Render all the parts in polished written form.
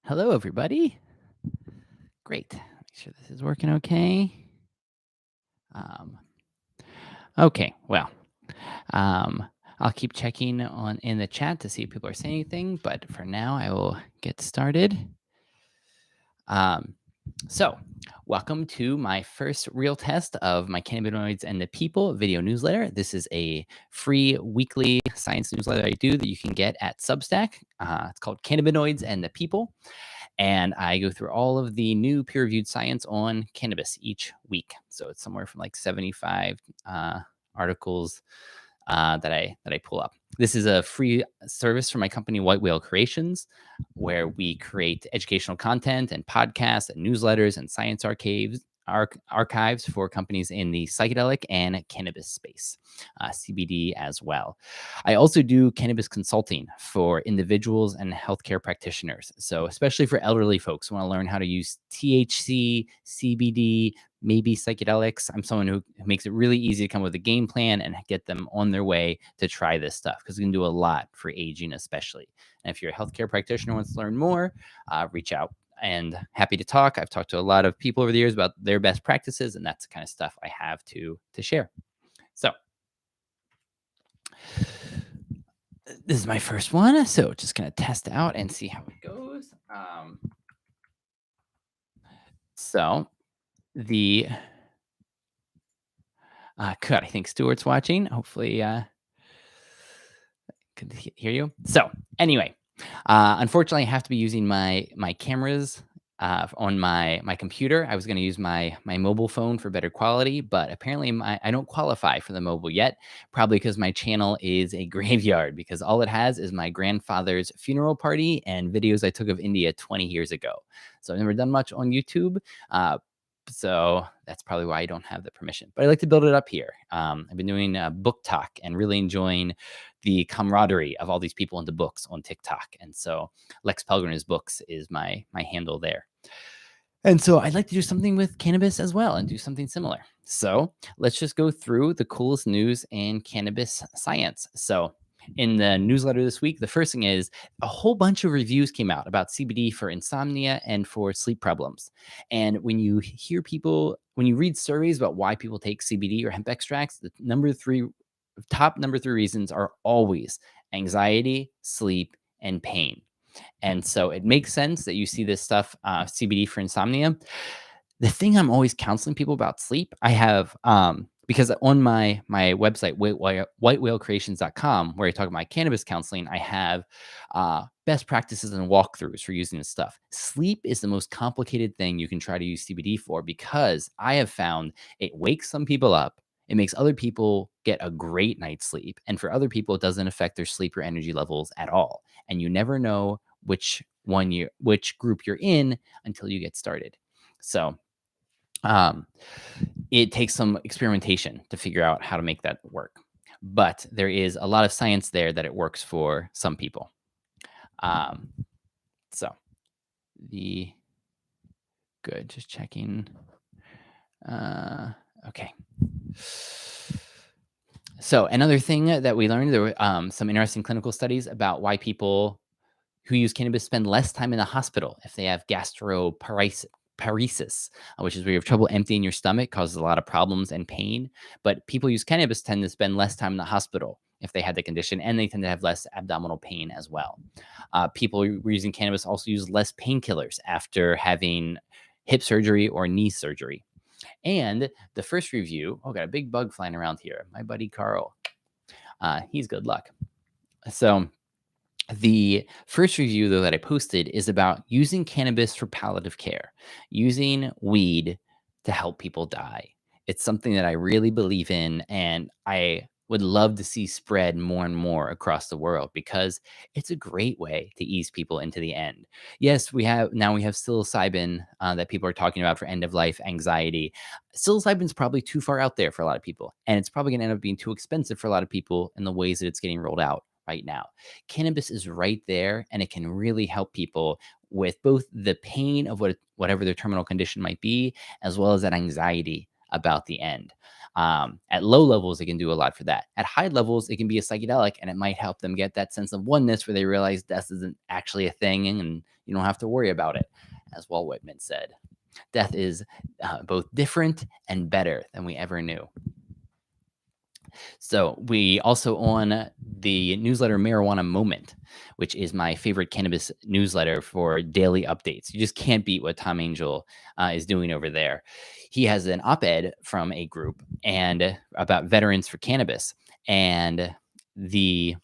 Hello, everybody. Great. Make sure this is working okay. Um, okay. Well, um, I'll keep checking on in the chat to see if people are saying anything, but for now, I will get started. Um, so, welcome to my first real test of my Cannabinoids and the People video newsletter. This is a free weekly science newsletter I do that you can get at Substack. It's called Cannabinoids and the People. And I go through all of the new peer-reviewed science on cannabis each week. So it's somewhere from like 75 articles that I pull up. This is a free service from my company, White Whale Creations, where we create educational content and podcasts and newsletters and science archives for companies in the psychedelic and cannabis space, CBD as well. I also do cannabis consulting for individuals and healthcare practitioners. So, especially for elderly folks who want to learn how to use THC, CBD, maybe psychedelics. I'm someone who makes it really easy to come up with a game plan and get them on their way to try this stuff because we can do a lot for aging, especially. And if you're a healthcare practitioner who wants to learn more, reach out. And happy to talk. I've talked to a lot of people over the years about their best practices, and that's the kind of stuff I have to share. So this is my first one. So just going to test out and see how it goes. So the good. I think Stuart's watching. Hopefully, could hear you. So anyway, unfortunately, I have to be using my cameras on my computer. I was going to use my mobile phone for better quality, but apparently I don't qualify for the mobile yet. Probably because my channel is a graveyard because all it has is my grandfather's funeral party and videos I took of India 20 years ago. So I've never done much on YouTube. So that's probably why I don't have the permission. But I like to build it up here. I've been doing book talk and really enjoying the camaraderie of all these people into books on TikTok. And so Lex Pelgrin's books is my handle there. And so I'd like to do something with cannabis as well and do something similar. So let's just go through the coolest news in cannabis science. So in the newsletter this week, the first thing is a whole bunch of reviews came out about CBD for insomnia and for sleep problems. And when you read surveys about why people take CBD or hemp extracts, the top number three reasons are always anxiety, sleep, and pain. And so it makes sense that you see this stuff, CBD for insomnia. The thing I'm always counseling people about sleep, I have, because on my website, whitewhalecreations.com, where I talk about my cannabis counseling, I have best practices and walkthroughs for using this stuff. Sleep is the most complicated thing you can try to use CBD for because I have found it wakes some people up. It makes other people get a great night's sleep. And for other people, it doesn't affect their sleep or energy levels at all. And you never know which group you're in until you get started. So it takes some experimentation to figure out how to make that work. But there is a lot of science there that it works for some people. So good, just checking. Okay. So another thing that we learned, there were some interesting clinical studies about why people who use cannabis spend less time in the hospital if they have gastroparesis, which is where you have trouble emptying your stomach, causes a lot of problems and pain. But people who use cannabis tend to spend less time in the hospital if they had the condition, and they tend to have less abdominal pain as well. People who are using cannabis also use less painkillers after having hip surgery or knee surgery. And the first review, got a big bug flying around here. My buddy Carl, he's good luck. So the first review, though, that I posted is about using cannabis for palliative care, using weed to help people die. It's something that I really believe in, and I would love to see spread more and more across the world because it's a great way to ease people into the end. Yes, we have psilocybin that people are talking about for end of life anxiety. Psilocybin is probably too far out there for a lot of people, and it's probably going to end up being too expensive for a lot of people in the ways that it's getting rolled out right now. Cannabis is right there, and it can really help people with both the pain of whatever their terminal condition might be, as well as that anxiety about the end. At low levels, it can do a lot for that. At high levels, it can be a psychedelic, and it might help them get that sense of oneness where they realize death isn't actually a thing and you don't have to worry about it. As Walt Whitman said, death is both different and better than we ever knew. So we also on the newsletter Marijuana Moment, which is my favorite cannabis newsletter for daily updates. You just can't beat what Tom Angel is doing over there. He has an op-ed from a group and about veterans for cannabis, and the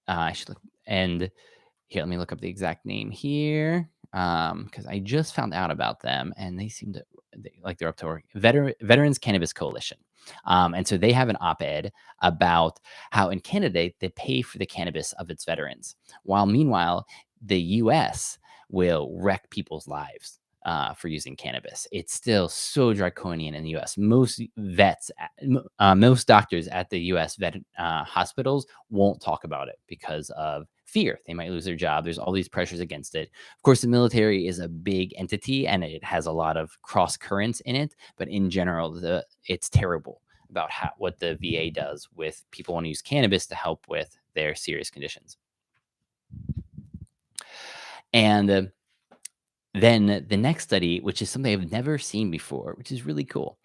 I should look and here, let me look up the exact name here, because I just found out about them, and they're up to work. Veterans Cannabis Coalition, and so they have an op-ed about how in Canada they pay for the cannabis of its veterans, while meanwhile the U.S. will wreck people's lives. For using cannabis, it's still so draconian in the U.S. Most doctors at the U.S. Hospitals won't talk about it because of fear. They might lose their job. There's all these pressures against it. Of course, the military is a big entity and it has a lot of cross currents in it. But in general, it's terrible about what the VA does with people want to use cannabis to help with their serious conditions. And then the next study, which is something I've never seen before, which is really cool.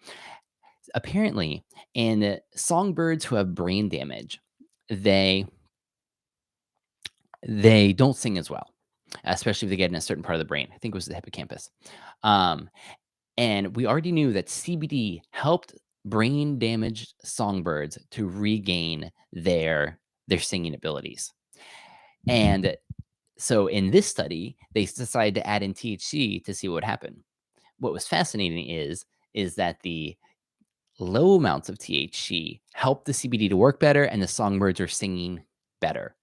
Apparently, in songbirds who have brain damage, they don't sing as well, especially if they get in a certain part of the brain. I think it was the hippocampus. Um, and we already knew that CBD helped brain damaged songbirds to regain their singing abilities. And so in this study, they decided to add in THC to see what would happen. What was fascinating is that the low amounts of THC help the CBD to work better, and the songbirds are singing better.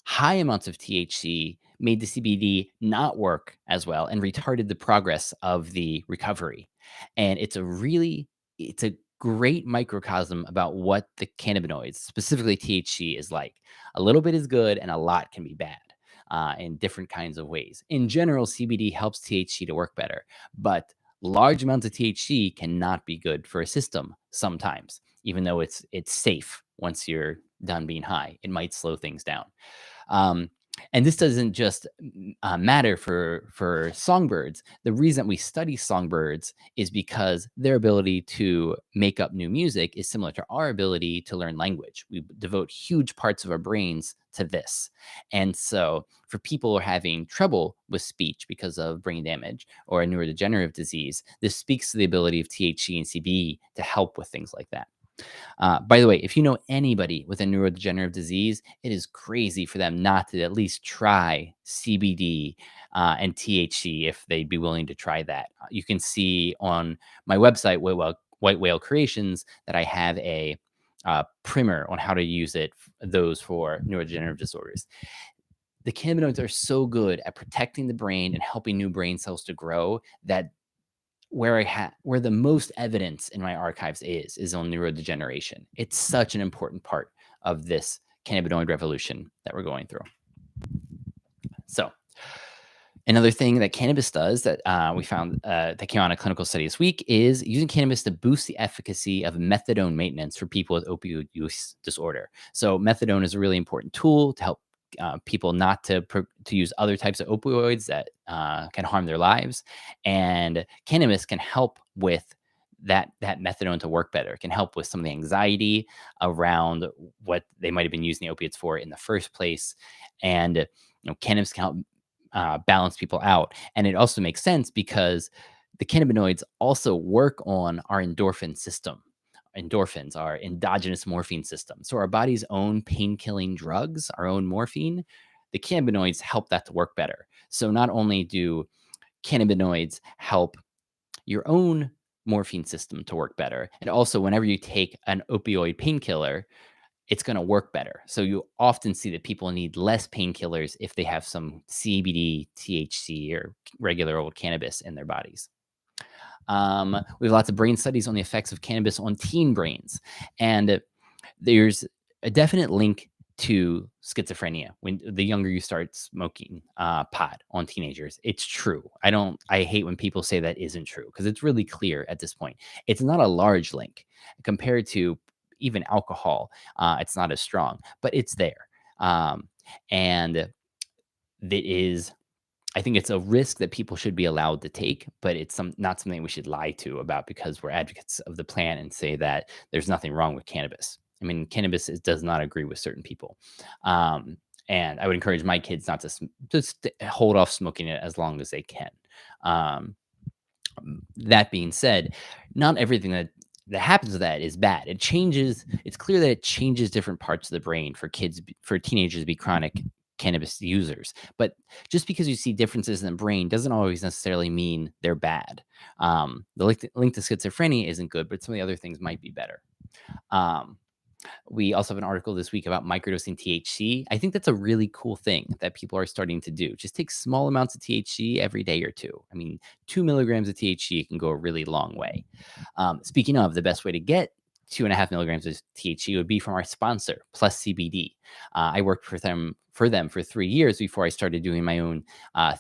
High amounts of THC made the CBD not work as well and retarded the progress of the recovery. And it's a great microcosm about what the cannabinoids, specifically THC, is like. A little bit is good and a lot can be bad in different kinds of ways. In general, CBD helps THC to work better, but large amounts of THC cannot be good for a system sometimes, even though it's safe once you're done being high. It might slow things down. Um, and this doesn't just matter for songbirds. The reason we study songbirds is because their ability to make up new music is similar to our ability to learn language. We devote huge parts of our brains to this. And so for people who are having trouble with speech because of brain damage or a neurodegenerative disease, this speaks to the ability of THC and CBD to help with things like that. By the way, if you know anybody with a neurodegenerative disease, it is crazy for them not to at least try CBD and THC if they'd be willing to try that. You can see on my website, White Whale Creations, that I have a primer on how to use those for neurodegenerative disorders. The cannabinoids are so good at protecting the brain and helping new brain cells to grow that where the most evidence in my archives is on neurodegeneration. It's such an important part of this cannabinoid revolution that we're going through. So another thing that cannabis does that we found that came out in a clinical study this week is using cannabis to boost the efficacy of methadone maintenance for people with opioid use disorder. So methadone is a really important tool to help people not to use other types of opioids that can harm their lives, and cannabis can help with that methadone to work better. It can help with some of the anxiety around what they might have been using the opiates for in the first place, and cannabis can help balance people out. And it also makes sense because the cannabinoids also work on our endorphin system. Endorphins are endogenous morphine system. So our body's own pain-killing drugs, our own morphine, the cannabinoids help that to work better. So not only do cannabinoids help your own morphine system to work better, and also whenever you take an opioid painkiller, it's going to work better. So you often see that people need less painkillers if they have some CBD, THC, or regular old cannabis in their bodies. We have lots of brain studies on the effects of cannabis on teen brains. And there's a definite link to schizophrenia when the younger you start smoking pot on teenagers. It's true. I hate when people say that isn't true because it's really clear at this point. It's not a large link compared to even alcohol. It's not as strong, but it's there. And that is I think it's a risk that people should be allowed to take, but it's not something we should lie to about because we're advocates of the plant and say that there's nothing wrong with cannabis. I mean, does not agree with certain people. Um, and I would encourage my kids not to just hold off smoking it as long as they can. Um, that being said, not everything that happens with that is bad. It's clear that it changes different parts of the brain for teenagers to be chronic cannabis users. But just because you see differences in the brain doesn't always necessarily mean they're bad. The link to schizophrenia isn't good, but some of the other things might be better. Um, we also have an article this week about microdosing THC. I think that's a really cool thing that people are starting to do. Just take small amounts of THC every day or two. I mean, 2 milligrams of THC can go a really long way. Speaking of, the best way to get 2.5 milligrams of THC would be from our sponsor, Plus CBD. I worked for them for 3 years before I started doing my own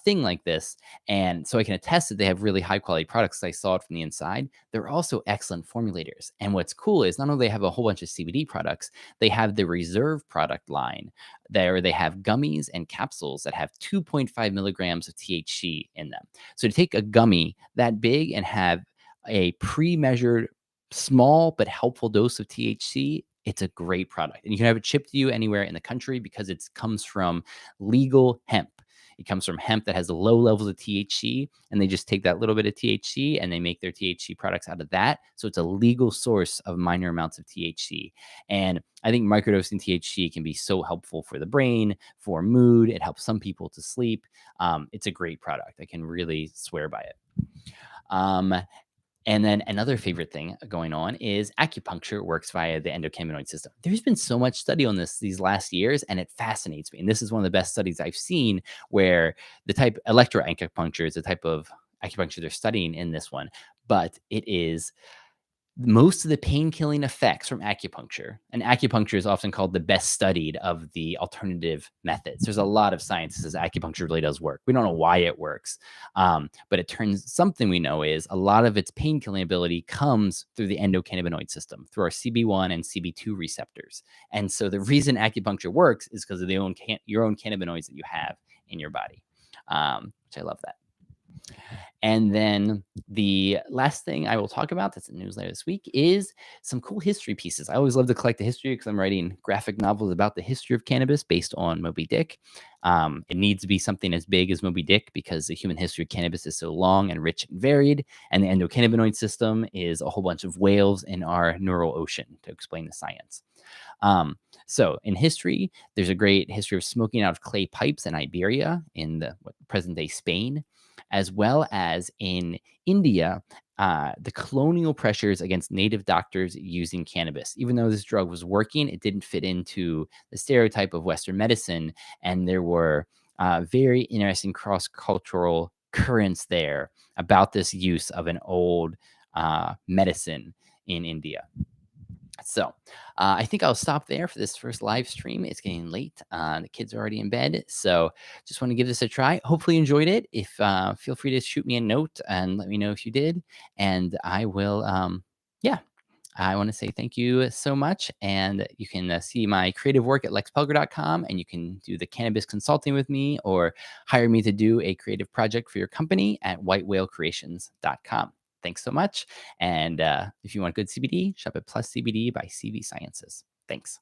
thing like this. And so I can attest that they have really high quality products. I saw it from the inside. They're also excellent formulators. And what's cool is not only they have a whole bunch of CBD products, they have the Reserve product line there. They have gummies and capsules that have 2.5 milligrams of THC in them. So to take a gummy that big and have a pre-measured small but helpful dose of THC, it's a great product. And you can have it shipped to you anywhere in the country because it comes from legal hemp. It comes from hemp that has low levels of THC, and they just take that little bit of THC and they make their THC products out of that. So it's a legal source of minor amounts of THC. And I think microdosing THC can be so helpful for the brain, for mood. It helps some people to sleep. It's a great product. I can really swear by it. Um, and then another favorite thing going on is acupuncture works via the endocannabinoid system. There's been so much study on this these last years, and it fascinates me. And this is one of the best studies I've seen where the type electroacupuncture is the type of acupuncture they're studying in this one, but it is most of the pain-killing effects from acupuncture, and acupuncture is often called the best studied of the alternative methods. There's a lot of science that says acupuncture really does work. We don't know why it works, but something we know is a lot of its pain-killing ability comes through the endocannabinoid system, through our CB1 and CB2 receptors. And so the reason acupuncture works is because of your own cannabinoids that you have in your body, which I love that. And then the last thing I will talk about that's in the newsletter this week is some cool history pieces. I always love to collect the history because I'm writing graphic novels about the history of cannabis based on Moby Dick. It needs to be something as big as Moby Dick because the human history of cannabis is so long and rich and varied. And the endocannabinoid system is a whole bunch of whales in our neural ocean to explain the science. So in history, there's a great history of smoking out of clay pipes in Iberia in the present day Spain, as well as in India, the colonial pressures against native doctors using cannabis. Even though this drug was working, it didn't fit into the stereotype of Western medicine. And there were very interesting cross-cultural currents there about this use of an old medicine in India. So I think I'll stop there for this first live stream. It's getting late. The kids are already in bed. So just want to give this a try. Hopefully you enjoyed it. If feel free to shoot me a note and let me know if you did. And I will, I want to say thank you so much. And you can see my creative work at lexpelger.com, and you can do the cannabis consulting with me or hire me to do a creative project for your company at whitewhalecreations.com. Thanks so much. And if you want good CBD, shop at Plus CBD by CV Sciences. Thanks.